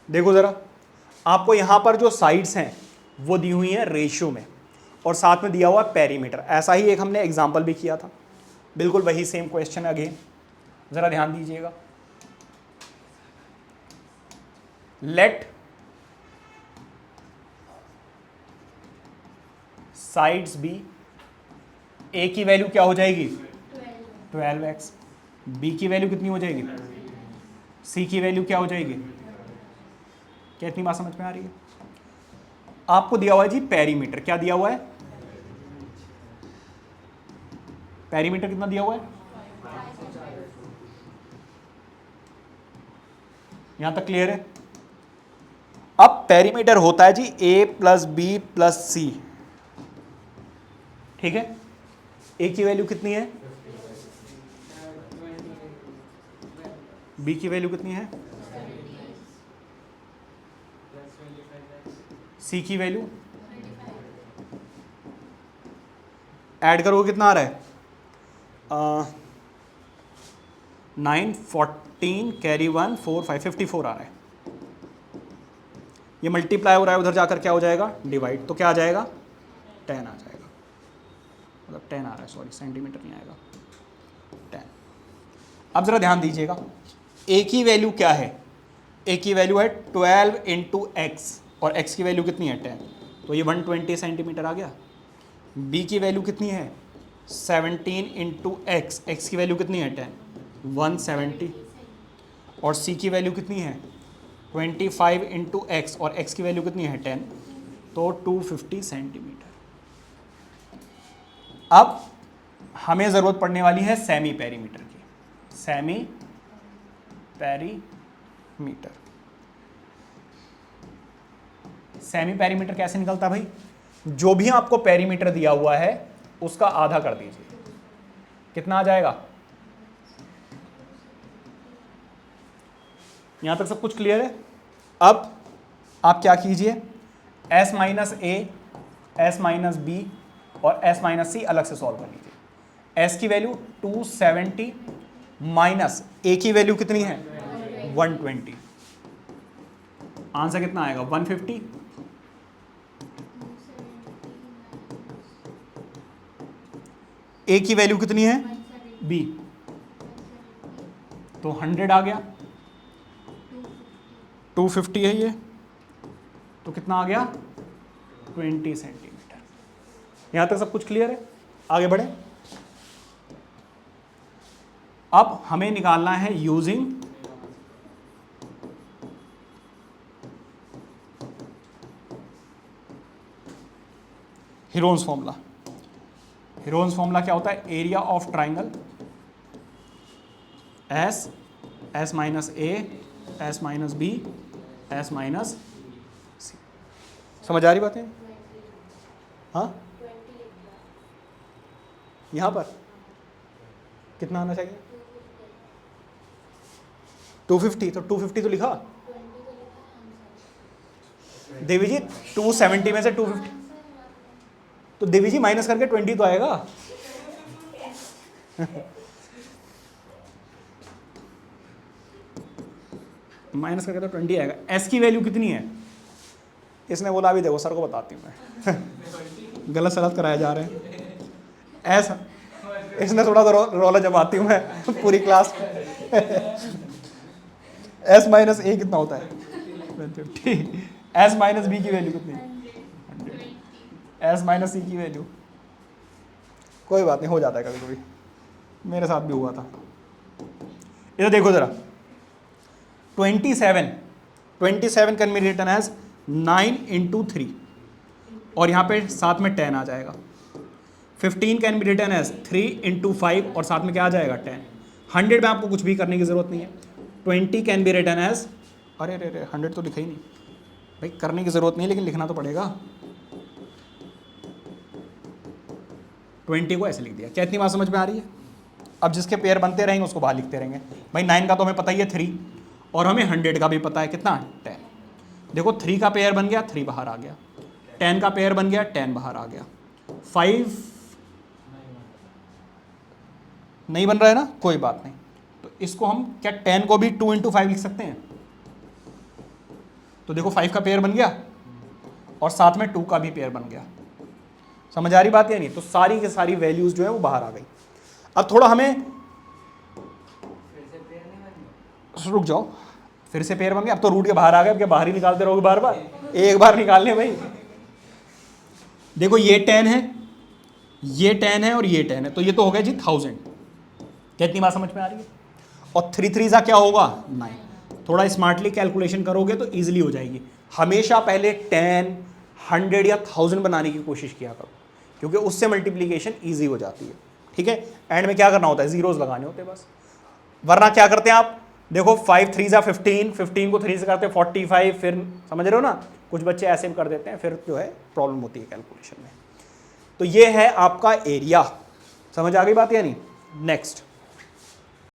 देखो जरा, आपको यहां पर जो साइड्स हैं वो दी हुई हैं रेशियो में, और साथ में दिया हुआ है पेरीमीटर। ऐसा ही एक हमने एग्जाम्पल भी किया था, बिल्कुल वही सेम क्वेश्चन है अगेन, जरा ध्यान दीजिएगा। लेट साइड्स बी, ए की वैल्यू क्या हो जाएगी 12x, बी की वैल्यू कितनी हो जाएगी, सी की वैल्यू क्या हो जाएगी। क्या इतनी बात समझ में आ रही है? आपको दिया हुआ है जी पेरीमीटर, क्या दिया हुआ है, पेरीमीटर कितना दिया हुआ है, यहां तक क्लियर है? अब पेरीमीटर होता है जी a प्लस बी प्लस सी, ठीक है। a की वैल्यू कितनी है, b की वैल्यू कितनी है, c की वैल्यू, ऐड करोगे कितना आ रहा है 9 14 कैरी 1 4 5 54 आ रहा है। ये मल्टीप्लाई हो रहा है, उधर जाकर क्या हो जाएगा डिवाइड, तो क्या आ जाएगा 10 आ जाएगा, मतलब 10 आ रहा है, सॉरी सेंटीमीटर नहीं आएगा 10। अब जरा ध्यान दीजिएगा, a की वैल्यू क्या है, a की वैल्यू है 12 इंटू एक्स, और x की वैल्यू कितनी है 10, तो ये 120 सेंटीमीटर आ गया। b की वैल्यू कितनी है 17 इंटू एक्स, एक्स की वैल्यू कितनी है 10 170, और c की वैल्यू कितनी है 25 इंटू एक्स, और x की वैल्यू कितनी है 10, तो 250 सेंटीमीटर। अब हमें ज़रूरत पड़ने वाली है सेमी पेरीमीटर की, सेमी पेरीमीटर। सेमी पेरीमीटर कैसे निकलता भाई, जो भी आपको पेरीमीटर दिया हुआ है उसका आधा कर दीजिए, कितना आ जाएगा। यहां तक सब कुछ क्लियर है? अब आप क्या कीजिए, s minus A, S minus B और s माइनस सी अलग से सॉल्व कर लीजिए। s की वैल्यू 270 माइनस a की वैल्यू कितनी है 120, आंसर कितना आएगा 150। a की वैल्यू कितनी है b, तो 100 आ गया, 250 है ये, तो कितना आ गया 20 सेंटीमीटर। यहां तक सब कुछ क्लियर है? आगे बढ़े। अब हमें निकालना है using Heron's formula. Heron's formula क्या होता है, area of triangle S, S minus A, S minus B, S minus C. समझ आ रही बातें? हाँ, यहां पर कितना आना चाहिए 250, तो 250 तो लिखा देवी जी, 270 में से 250, तो देवी जी माइनस करके 20 तो आएगा। माइनस करके तो 20 आएगा। एस की वैल्यू कितनी है, इसने बोला अभी देखो सर को बताती हूँ मैं गलत सलत कराए जा रहे हैं। एस, इसने थोड़ा सा रोला जमाती हूँ मैं पूरी क्लास। एस माइनस ए कितना होता है 150, एस माइनस बी की वैल्यू कितनी, 100, एस माइनस सी की वैल्यू, कोई बात नहीं हो जाता है कभी कभी, मेरे साथ भी हुआ था। इधर देखो जरा, 27 can be written as 9 into 3, और यहाँ पे साथ में 10 आ जाएगा। 15 can be written as 3 into 5, और साथ में क्या आ जाएगा 10। 100 में आपको कुछ भी करने की जरूरत नहीं है। 20 कैन बी रिटन एज, अरे अरे 100 तो लिखा ही नहीं भाई, करने की जरूरत नहीं लेकिन लिखना तो पड़ेगा। 20 को ऐसे लिख दिया। क्या इतनी बात समझ में आ रही है? अब जिसके पेयर बनते रहेंगे उसको बाहर लिखते रहेंगे। भाई 9 का तो हमें पता ही है 3, और हमें 100 का भी पता है कितना 10। देखो 3 का पेयर बन गया 3 बाहर आ गया, 10 का पेयर बन गया 10 बाहर आ गया, 5 नहीं बन रहा है ना, कोई बात नहीं। तो इसको हम क्या 10 को भी 2 इंटू 5 लिख सकते हैं, तो देखो 5 का पेयर बन गया और साथ में 2 का भी पेयर बन गया। समझ आ रही बात या नहीं? तो सारी की सारी वैल्यूज जो है वो बाहर आ गई। अब थोड़ा हमें रुक जाओ, फिर से पेयर बन गया। अब तो रूट के बाहर आ गए, अब क्या बाहर ही निकालते रहोगे बार बार? एक बार निकालने भाई। देखो ये 10 है, ये 10 है और ये 10 है, तो ये तो हो गया जी 1000। कितनी बात समझ में आ रही है? और 3 3 सा क्या होगा 9। थोड़ा स्मार्टली कैलकुलेशन करोगे तो इजीली हो जाएगी। हमेशा पहले 10, 100 या 1000 बनाने की कोशिश किया करो, क्योंकि उससे मल्टीप्लीकेशन ईजी हो जाती है। ठीक है, एंड में क्या करना होता है, जीरोस लगाने होते हैं बस। वरना क्या करते हैं आप, देखो 5 3 जा 15, 15 को 3 से करते हैं 45, फिर समझ रहे हो ना, कुछ बच्चे ऐसे भी कर देते हैं, फिर जो है प्रॉब्लम होती है कैलकुलेशन में। तो ये है आपका एरिया। समझ आ गई बात या नहीं? नेक्स्ट